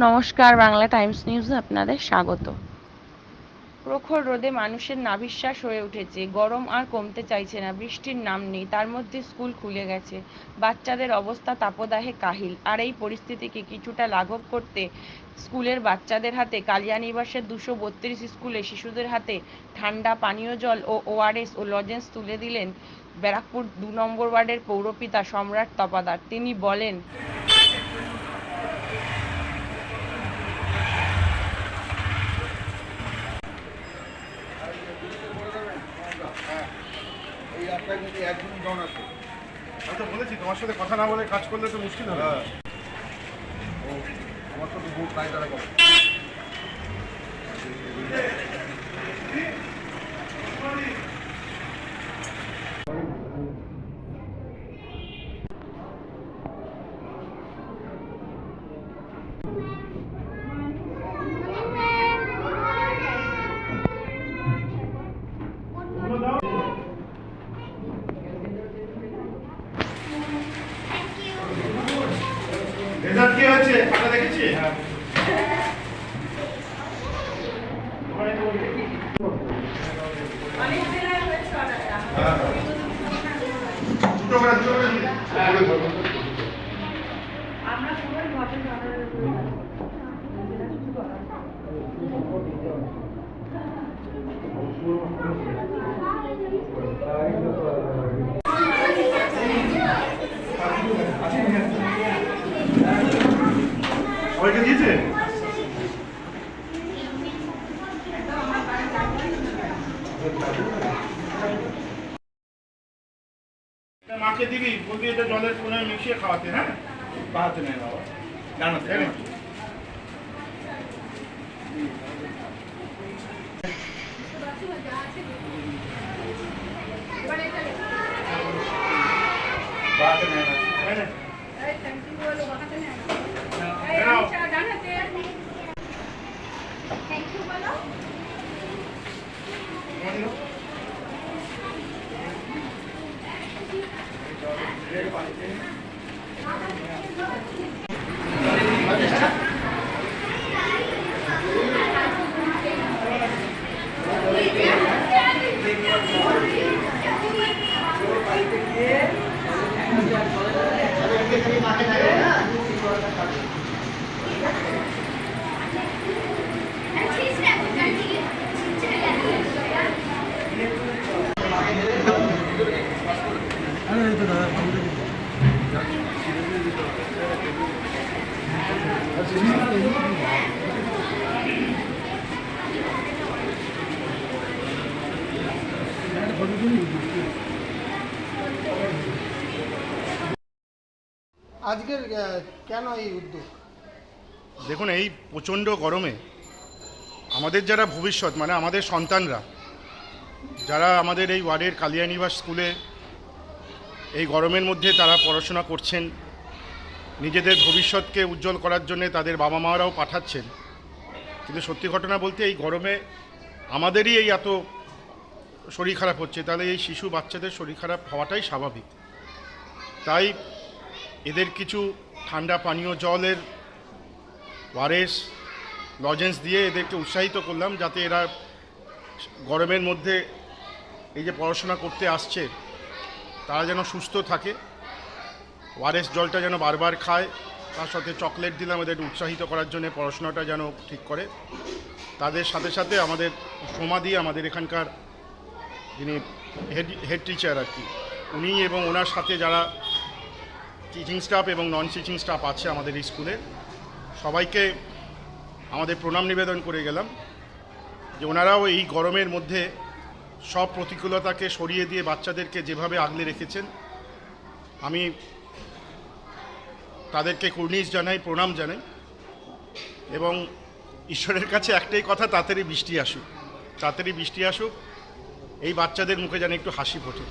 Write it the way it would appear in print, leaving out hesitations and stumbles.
নমস্কার, বাংলা টাইমস নিউজে আপনাদের স্বাগত। প্রখর রোদে মানুষের নাভিশ্বাস হয়ে উঠেছে। গরম আর কমতে চাইছে না, বৃষ্টির নাম নেই, তার মধ্যে স্কুল খুলে গেছে। বাচ্চাদের অবস্থা তাপদাহে কাহিল। আর এই পরিস্থিতিকে কিছুটা লাঘব করতে স্কুলের বাচ্চাদের হাতে কালিয়ানিবাসের 232 স্কুলে শিশুদের হাতে ঠান্ডা পানীয় জল ও ওআরএস ও লজেন্স তুলে দিলেন ব্যারাকপুর 2 নম্বর ওয়ার্ডের পৌরপিতা সম্রাট তপাদার। তিনি বলেন, বলেছি তোমার সাথে কথা না বলে কাজ করলে তো মুশকিল হবে। আমার তো বহু তাই তারা করে। রেজাল্ট কি হয়েছে খাতা দেখেছি? হ্যাঁ। দুটো করে আমরা পুরো ঘটনা সবাইকে দিয়েছে। মাকে দিবি, বলবি এটা জলের কোনে মিশিয়ে খাওয়াতে। হ্যাঁ, খাওয়াতে নেই বাবা, জানাতে আজকের কেন এই উদ্যোগ? দেখুন, এই প্রচণ্ড গরমে আমাদের যারা ভবিষ্যৎ, মানে আমাদের সন্তানরা যারা আমাদের এই ওয়ার্ডের কালিয়ানিবাস স্কুলে এই গরমের মধ্যে তারা পড়াশোনা করছেন, নিজেদের ভবিষ্যৎকে উজ্জ্বল করার জন্য তাদের বাবা মারাও পাঠাচ্ছেন, কিন্তু সত্যি ঘটনা বলতে এই গরমে আমাদেরই এই এত শরীর খারাপ হচ্ছে, তাহলে এই শিশু বাচ্চাদের শরীর খারাপ হওয়াটাই স্বাভাবিক। তাই এদের কিছু ঠান্ডা পানীয় জলের ওআরএস লজেন্স দিয়ে এদেরকে উৎসাহিত করলাম, যাতে এরা গরমের মধ্যে এই যে পড়াশোনা করতে আসছে তারা যেন সুস্থ থাকে। ওআরএস জলটা যেন বারবার খায়, তার সাথে চকলেট দিলাম এদের উৎসাহিত করার জন্য পড়াশোনাটা যেন ঠিক করে। তাদের সাথে সাথে আমাদের সমাধি, আমাদের এখানকার যিনি হেড টিচার আর কি, উনি এবং ওনার সাথে যারা টিচিং স্টাফ এবং নন টিচিং স্টাফ আছে আমাদের এই স্কুলে, সবাইকে আমাদের প্রণাম নিবেদন করে গেলাম যে ওনারাও এই গরমের মধ্যে সব প্রতিকূলতাকে সরিয়ে দিয়ে বাচ্চাদেরকে যেভাবে আগলে রেখেছেন, আমি তাদেরকে কুর্নিশ জানাই, প্রণাম জানাই। এবং ঈশ্বরের কাছে একটাই কথা, তাড়াতাড়ি বৃষ্টি আসুক, তাড়াতাড়ি বৃষ্টি আসুক, এই বাচ্চাদের মুখে যেন একটু হাসি ফোটে।